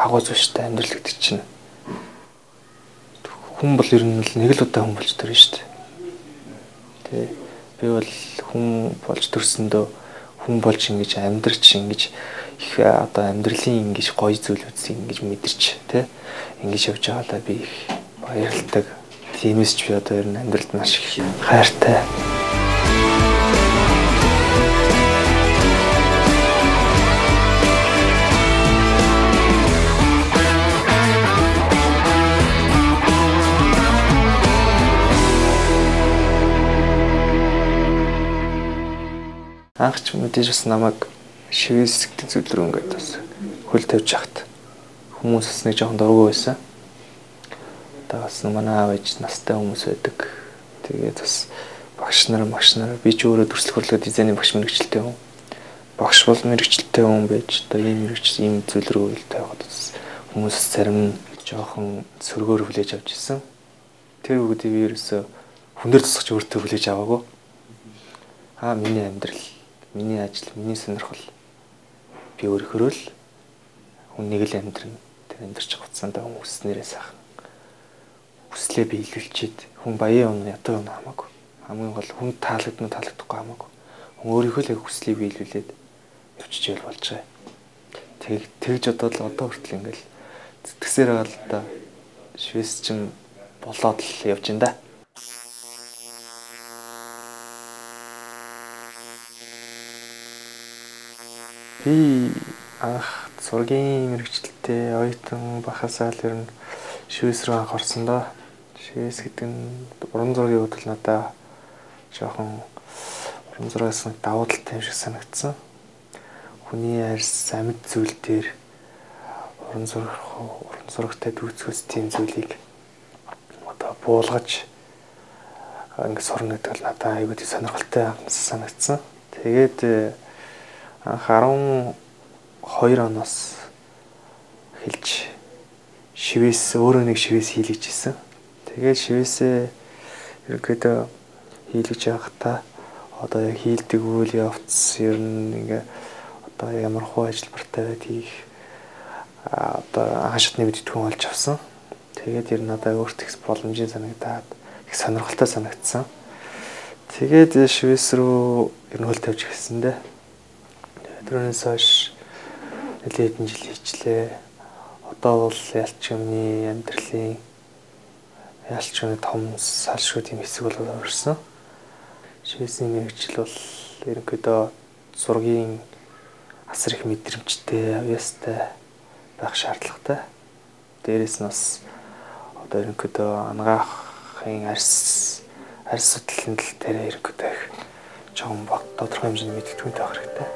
агуу зүйштэй амьдрал гэдэг чинь хүн бол ер нь нэг л удаа хүн болж төрнө шүү дээ. Тэ би бол хүн болж төрсөндөө хүн болж ингэж амьдрч ингэж их одоо амьдралын ингэж гоё зүйлүүдийг ингэж мэдэрч тэ ингэж явж байгаадаа би их баярлалтай. Тиймээс ч би одоо ер нь амьдралд маш их хайртай. Анх ч мэдээж бас намайг шивээс гэдэг зүйл рүү ингээд бас хөл тавьж хахад хүмүүс бас нэг жоохон дургүй байсан. Одоо бас манай аав ээж настай хүмүүс байдаг. Тэгээд бас багш нар би ч өөрөө төрслөх хурлаа дизайны багш мэрэгчлээ хүн. Багш бол мэрэгчлээ хүн байж одоо ийм зүйл рүү хөл тавихад бас хүмүүс зарим нь жоохон сөргөөр хүлээж авч ирсэн. Тэр үгүүдийг би ерөөсө хүнээр тусгаж өөртөө хүлээж аваагүй. Миний амьдрал, миний ажил, миний сонирхол би өөрөөрөө л хүнийг л амьдрна. Тэр амьдрч гуцсандаа хүмүүснээрээ сайхан хүслээ биелүүлчихэд хүн баян юм ятуу юм хамаагүй. Хамгийн гол хүн таалагдна таалагдахгүй хамаагүй. Хүн өөрийнхөө л хүслийг биелүүлээд явчихжээ болж байгаа. Тэгж одоо хүртэл ингээл зэтгсээр байгаа л да швес чинь болоод л явж ин да. Би анх зургийн мэрэгчлэлтэй оюутан бахасаа л ер нь швес рүү анх орсон доо. Швес гэдэг нь уран зургийн хувьд надад жоохон уран зургаас нэг давуу талтай юм шиг санагдсан. Хүний арьс амьд зүйл дээр уран зурагтай дүүцгөөс тийм зүйлийг одоо буулгаж ингэ сурна гэдэг нь надад аюул тийм сонирхолтой санагдсан. Тэгээд анх 12 оноос хэлж шивээс өөрөө нэг шивээс хийлгэж ирсэн. Тэгээд шивээсээ ерөөдөө хийлгэж явахдаа одоо яг хийлдэг үйл явц ер нь ингээ одоо ямар хуу ажилбартай байдгийг одоо анхшатны мэдтгэн олж авсан. Тэгээд ер нь надад өөртөө их боломжийн санагдаад их сонирхолтой санагдсан. Тэгээд шивээс рүү ер нь хөл тавьж гисэн дээ. Тэрнээс хойш нэлээд хэдэн жил хийчлээ. Одоо бол ялчмын амьдралын ялчмын том салшгүй тийм хэсэг болоод орсон. Швесийн мэрэгчил бол ерөнхийдөө зургийн асар их мэдрэмжтэй, авьяастай байх шаардлагатай. Дээрээс нь бас одоо ерөнхийдөө анагаахын арьс судлалын тал дээр ерөнхийдөө их жоохон тодорхой хэмжээний мэдээлэлтэй байх хэрэгтэй.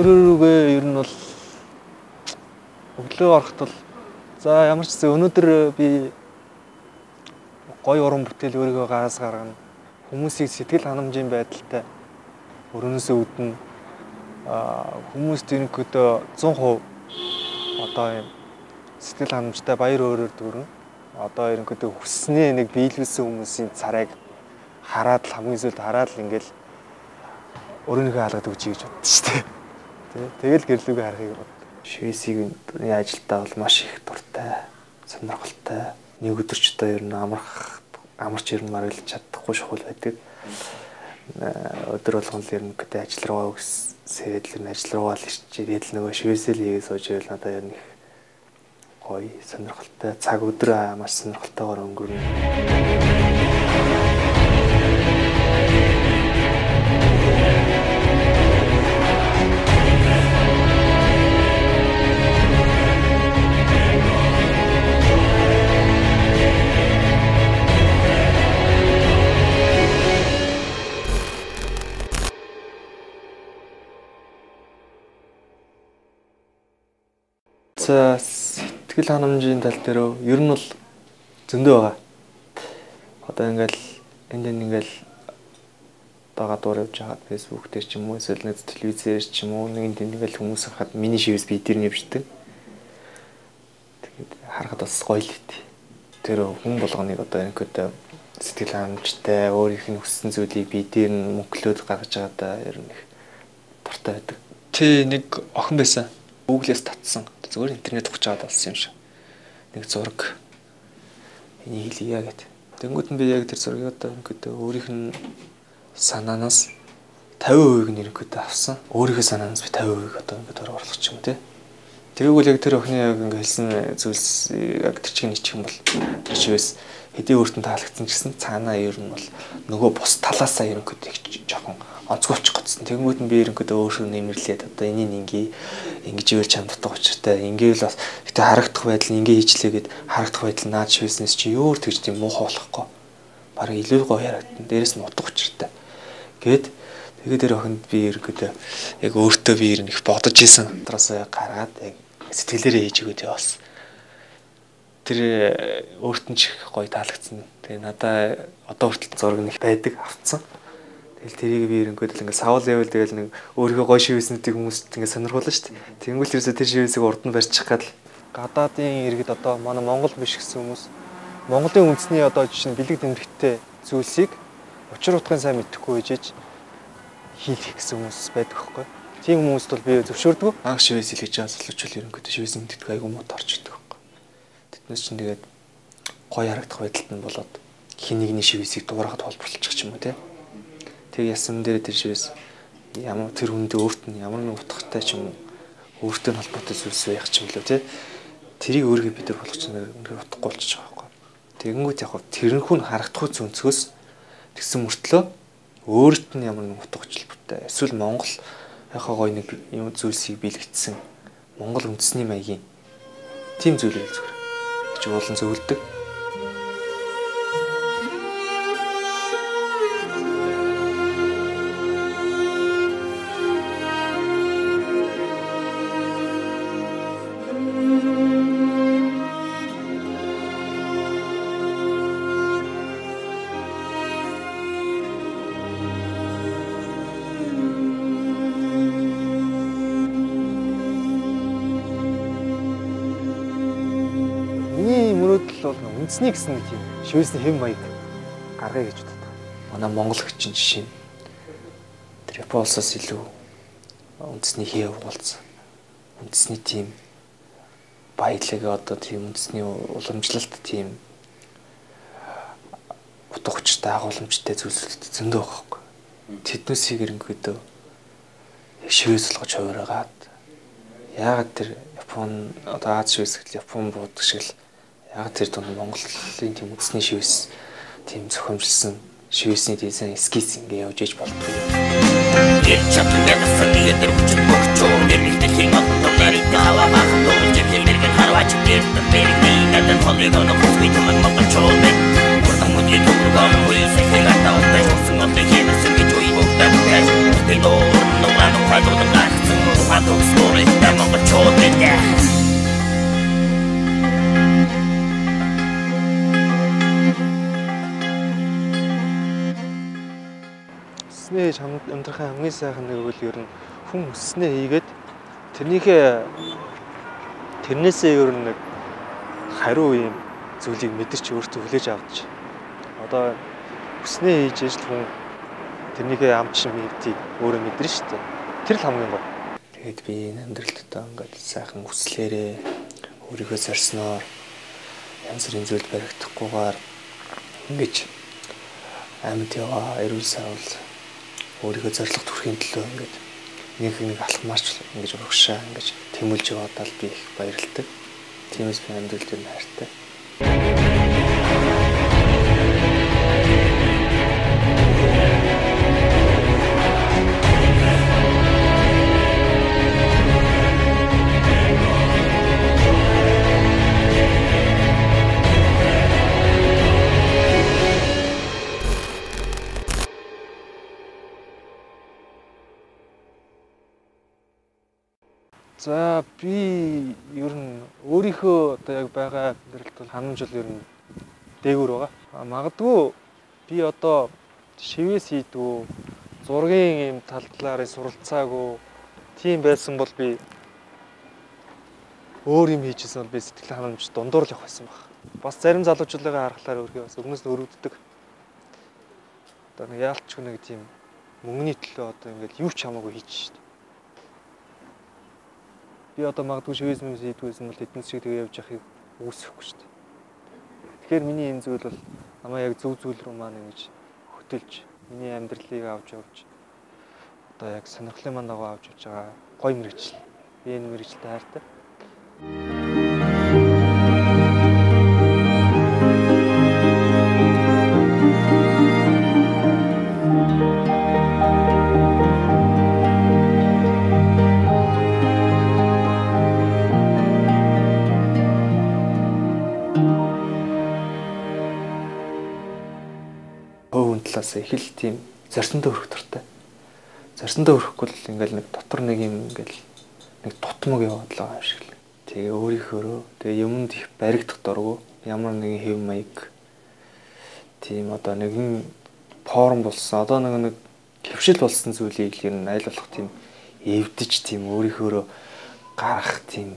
Өөрөөрөө ер нь бол өглөө ороход бол за ямар ч зүйл өнөөдөр би гоё уран бүтээл өөрийгөө гараас гаргана. Хүмүүсийг сэтгэл ханамжийн байдалтай өрөөнөөсөө үүднэ. Хүмүүст ерөнхийдөө 100% одоо юм сэтгэл ханамжтай баяр өөрөөр дүүрэн. Одоо ерөнхийдөө хүснээ нэг биелүүлсэн хүмүүсийн царайг хараад л хамгийн сүүлд хараад л ингээл өөрийнхөө хаалгад өгч гэж бодсон шүү дээ. Тэгэл гэрлүүгээ харахыг бод. Швесийн ажилдаа бол маш их дуртай, сонирхолтой. Нэг өдөр ч одоо ер нь амарч ер нь маргалж чадахгүй шахуул байдаг. Өдөр болгон л ер нь гэдэг ажил руугаа үсээд л ажил руугаа л ирээд л нөгөө швесэл хийгээ сууж байвал надад ер нь их гоё, сонирхолтой. Цаг өдрөө маш сонирхолтойгоор өнгөрнө. Сэтгэл ханамжийн тал дээр ер нь бол зөндөө байгаа. Одоо ингээл энд ингээл одоо гадуур явж хагаад Facebook дээр ч юм уу эсвэл нэг телевизээр ч юм уу нэг тэнийгэл хүмүүс хахад миний шивээс би дээр нэвшдэг. Тэгээд харахад бас гоё л ит. Тэр хүн болгоныг одоо ингээд сэтгэл ханамжтай өөрийнх нь хүссэн зүйлийг би дээр нь мөнгөлөөд гаргаж байгаадаа ер нь их дуртай байдаг. Тэ нэг охин байсан. Google-с татсан. Зөвхөн интернет ухаж аваад алсан юм шиг. Нэг зураг. Энийг хийлье гэдэг. Тэнгүүд нь би яг тэр зургийг одоо ингээд өөрийнх нь санаанаас 50% нь ерөнхийдөө авсан. Өөрийнхөө санаанаас би 50% одоо ингээд оруулах ч юм уу тий. Тэгвэл яг тэр охины яг ингээд хэлсэн зүйлс яг тэр чинь нэг юм бол тэр чивээс хэдийн өөртөө таалагдсан ч гэсэн цаанаа ер нь бол нөгөө бус талаасаа ерөнхийдөө их жоохон онцгойчих гэсэн. Тэгмүүд нь би ерөнхийдөө өөрөөр нэмэрлээд одоо энийг ингэж ивэл чам дутах учиртай. Ингээл бас гэтээ харагдах байдал нь ингээ хийчлээгээд харагдах байдал наад шивснээс чи юу тэгж тийм муухай болохгүй. Бараг илүү гоё харагдана. Дээрээс нь утга учиртай. Тэгээд тэр охинд би ерөнхийдөө яг өөртөө би ер нь их бодож исэн. Дотроосоо гаргаад яг сэтгэлээрээ хийж өгөөд яваас. Тэр өөрт нь ч их гоё таалагдсан. Тэгээ надаа одоо хүртэл зураг нэг байдаг авцсан. Тэгэл тэрийг би ерөнхийдөө ингээд савл level тэгэл нэг өөрийнхөө гоё шивэснүүдийг хүмүүст ингээд сонирхуулна шүү дээ. Тэнгүүл ерөөсөө тэр шивэсийг урд нь барьчих гал гадаадын иргэд одоо манай Монгол биш гэсэн хүмүүс Монголын үндэсний одоо жишээ нь бэлэг тэмдэгттэй зүйлсийг учир утгын сайн мэдэхгүй байжээж хийх гэсэн хүмүүс байдаг байхгүй. Тийм хүмүүст бол би зөвшөөрдөг. Анх шивэс хэлж байгаа залуучууд ерөнхийдөө шивэс мэддэг айгүй муу торч идэг байхгүй. Тэднээс чинь тэгээд гоё харагдах байдалд нь болоод хин нэгний шивэсийг дуурайхад холборлчих ч юм уу тий. Тэг ясам дээр тэр шивэс ямар тэр хүндээ өөрт нь ямар нэг утгатай ч юм уу өөртөө холбоотой зүйлс байх ч юм лөө тий. Тэрийг өөргөө бид нар болгоч нэг утгагүй болчих байгаа байхгүй. Тэгэнгүүт яг тэрнхүү нь харагдахгүй зөнцгөөс тэгсэн мөртлөө өөрт нь ямар нэг утга учиртай. Эсвэл Монгол яхаа гоё нэг юм зүйлсийг биелэгдсэн Монгол үндэсний маягийн тийм зүйл байл зүгээр. Гэж уулан зөвлөдөг. Үндэсний гэсэн нэг тийм шивэсний хэм маяг гаргая гэж боддог. Манай монгол хүчин жишээ. Тэр Японоос илүү үндэсний хэв уулзсан. Үндэсний тийм баялаг одоо тийм үндэсний уламжлалт тийм утга учиртай агуулмжтай зүйлсүүд зөндөө байхгүй. Тэднээсийг ерөнхийдөө шивэс болгож хувираагаад яагаад тэр Япон одоо Аз шивэс гэхэл Япон буудаг шиг л яг тэр дунд Монголын тийм үндэсний шивэс тийм зохиомжилсан шивэсний дизайн эскиз ингээ явж иж болтгоо. Яг чамтай гасны дээр хүч бохчоо нэрнийхээ модноор гала махтуу жигэлэрэг харвач гээд бэрний надад холигон хөсбит модчоо нэг урдан мөний дөргөн үеийн хатаа унтсан модны хэмсэн гэж уйбогдаад байж тэр нууран хадууд гацсан хатуу скорыг модчоо нэг Хүснээ амьдрахын хамгийн сайхан нэг үйл ер нь хүн хүснээ хийгээд тэрнээсээ ер нь нэг хариу юм зүйлийг мэдэрч өөртөө хүлээж авч одоо хүснээ хийж ижил хүн тэрнийхээ амт шин мэдтийг өөрөө мэдэрнэ шүү дээ. Тэр л хамгийн гол. Тэгээд би энэ амьдралд одоо ингээд сайхан хүслээрээ өөрийгөө зорсноор янз бүрийн зүйл баригдахгүйгээр ингэж амьд яваа эрүүл сайвал өөрийгөө зорилгот хүрэхин төлөө ингээд нэг алхмаарч ингэж урагшаа ингэж тэмүүлж яваадаа л би их баярлалтай. Тиймээс би амьдрал дээр хайртай. За би ер нь өөрийнхөө одоо яг байгаа амьдралд бол ханамжил ер нь дээгүүр байгаа. Магадгүй би одоо шивээс хийдгүү зургийн юм талдлаар суралцаагүй тийм байсан бол би өөр юм хийжсэн бол би сэтгэл ханамж дундуур л явах байсан баг. Бас зарим залуучуудаа харахаар өөрхий бас өмнөөс нь өрөвддөг. Одоо нэг яалтчгүй нэг тийм мөнгөний төлөө одоо ингээд юу ч хамаагүй хийж шít. Би одоо магадгүй шивээс мэмс хийдгүйсэн бол эднээс шиг тэгээ явж яхахыг үүсэхгүй шít. Тэгэхээр миний энэ зүйл бол намайг яг зөв зүйл рүү маань ингэж хөтөлж, миний амьдралыг авч явж одоо яг сонирхлын маань дагуу авч явж байгаа гоё мэрэгжил. Би энэ мэрэгжилтэй хайртай. Их л тийм зорьсондоо хүрэх дуртай. Зорьсондоо хүрэхгүй л ингээл нэг дотор нэг юм ингээл нэг тутмаг яваад л байгаа юм шиг л. Тэгээ өөрийнхөөрөө тэгээ юмд их баригдах дурггүй. Ямар нэгэн хэв маяг тийм одоо нэгэн форм болсон. Одоо нэг хөвшил болсон зүйлийг л ер нь айл болох тийм эвдэж тийм өөрийнхөөрөө гарах тийм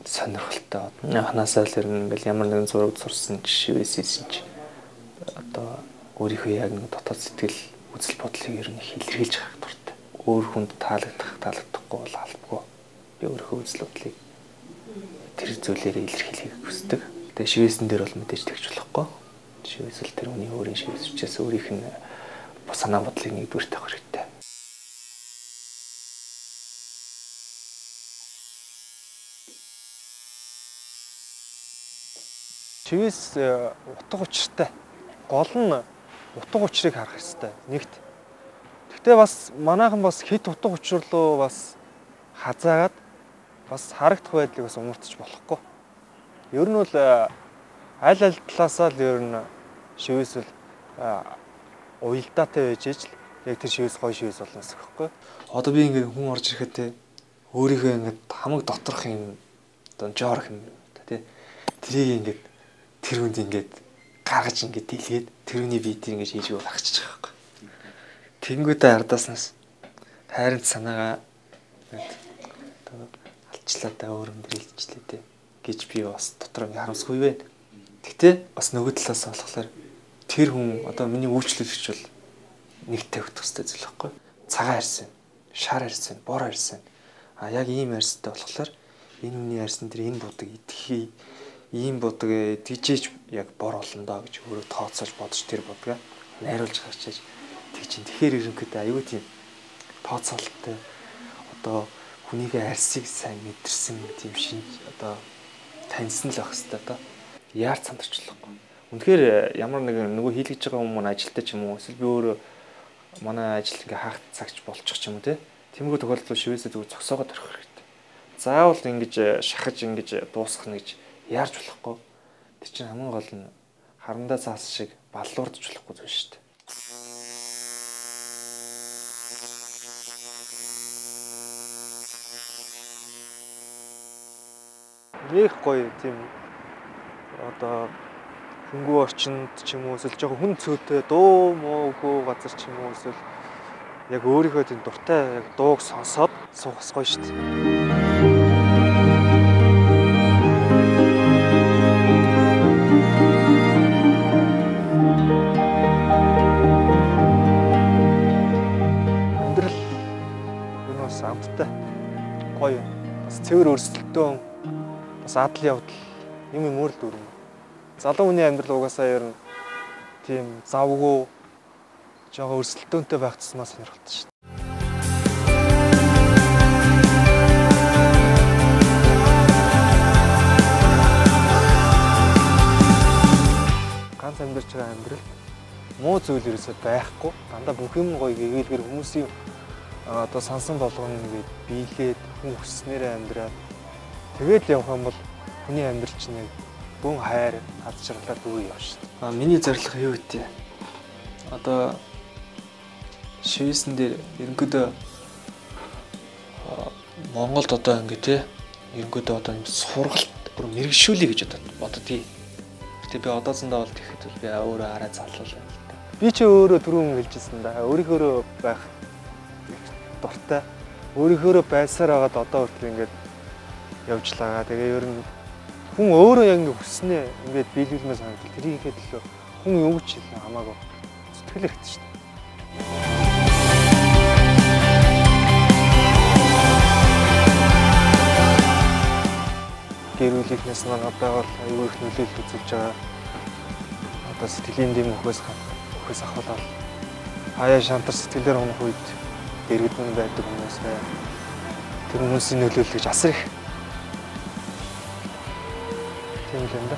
сонирхолтой. Анханасаа л ер нь ингээл ямар нэгэн зураг зурсан жишээс чи одоо өөрийнхөө яг нэг дотоод сэтгэл үзэл бодлыг ер нь илэрхийлж харах дуртай. Өөр хүнд таалагдахгүй бол албагүй. Би өөрийнхөө үзэл бодлыг тэр зүйлээр илэрхийлэхийг хүсдэг. Тэгээ шивээсэн дээр бол мэдээж тэгж болохгүй. Шивээсэл тэр хүний өөрийн шивээс учраас өөрийнх нь санаа бодлыг нэгдүгээр тавих хэрэгтэй. Шивээс утга учиртай. Гол нь утга учирыг харах хэрэгтэй. Нэгт. Гэхдээ бас манайхан бас хэд утга учир руу бас хазаагаад бас харагдах байдлыг бас умартаж болохгүй. Ер нь бол аль талаасаа л ер нь шивээсэл уялдаатай байж ижил яг тэр шивээс гоё шивээс болно гэхгүй. Одоо би ингээд хүн орж ирэхэд өөрийнхөө ингээд хамаг доторх юм одоо жорх юм тий. Тэрийг ингээд тэр хүнд ингээд гаргаж ингээд дэлгээд тэрний биетийг ингэж хийж багчиж байгаа байхгүй. Тэнгүүдээ ардааснаас хайрын санаагаа алчлаа да өөр юм дэлжлээ дээ гэж би бас дотор нь харамсгүй байна. Гэхдээ бас нөгөө талаас болохоор тэр хүн одоо миний үйлчлүүлэгч бол нэг тавих төстэй зүйл байхгүй. Цагаан арьсан, шар арьсан, бор арьсан. Яг ийм арьстай болохоор энэ хүний арьсан дээр энэ будаг идэхий ийм будаг тэгжээж яг бор олон доо гэж өөрөө тооцоож бодож тэр будгаа найруулж гарчиж тэгж. Тэгэхээр ерөнхийдөө аюу тийм тооцоолттой одоо хүнийгээ арьсыг сайн мэдэрсэн тийм шинж одоо таньсан л байх хэвээр одоо яар сандарчлахгүй. Үнэхээр ямар нэг нөгөө хийлгэж байгаа хүмүүс ажилтаа ч юм уу эсвэл би өөрөө манай ажил ингээ хаах цагч болчих ч юм уу тиймэрхүү тохиолдолд шивээсээ зүгээр зогсоогоод орох хэрэгтэй. Заавал ингэж шахаж ингэж дуусгах гэж яарч болохгүй. Тэр чинь хамгийн гол нь харандаа цаас шиг баллуурдж болохгүй зүйл шүү дээ. Нэг гоё тийм одоо хөнгөө орчинд ч юм уу эсвэл жоохон хүн цөөтэй дуу муугүй газар ч юм уу эсвэл яг өөрийнхөө тийм дуртай яг дууг сонсоод суугас гоё шүү дээ. Амьдрал энэ бас амттай гоё бас цэвэр өрсөлдөөн бас адал явдал юм өөр л дүрмэ. Залуу хүний амьдрал угаасаа ер нь тийм завгүй жоо өрсөлдөөнтэй байх тусмаа сонирхолтой шүү дээ. Ганц амьдарч байгаа амьдрал муу зүйл ерөөсөй байхгүй. Дандаа бүх юм гоё гээгэлгэр хүмүүсийн одоо сансан болгоно ингээд биелээд хүн хүснээрээ амьдраад тэгээд явах юм бол хүний амьдрал чинь нэг гүн хайр аз жаргалаар дүүрэн явна шүү дээ. Миний зорилго юу вэ? Одоо шивээсэн дээр ерөнхийдөө Монголд одоо ингэ те ерөнхийдөө одоо юм сургалт бүр мэрэгшүүлээ гэж боддгийг. Гэтэ би одоо зөндөө бол тэгэхэд би өөрөө арай заллал байна л да. Би ч өөрөө түрүүн хэлжсэн да. Өөрийнхөө байх дуртай. Өөрийнхөө байсаар байгаад одоо хүртэл ингээд явж лагаа. Тэгээ ер нь хүн өөрөө яг ингээд хүснээ ингээд биелүүлмээр санагдал. Тэрийг ихэд л хүн юу ч хэлнэ хамаагүй сэтгэл хэрэгтэй шүү дээ. Гэр бүлийнхнээс надад бол аюул их нөлөөлөл үзүүлж байгаа. Одоо сэтгэлийн дэм өхөөс ахвал хаяа шантар сэтгэлээр унах үед дэргэд мөн байдаг хүмүүсээ тэр хүмүүсийн нөлөөлөл гэж асар их тийм л юм да.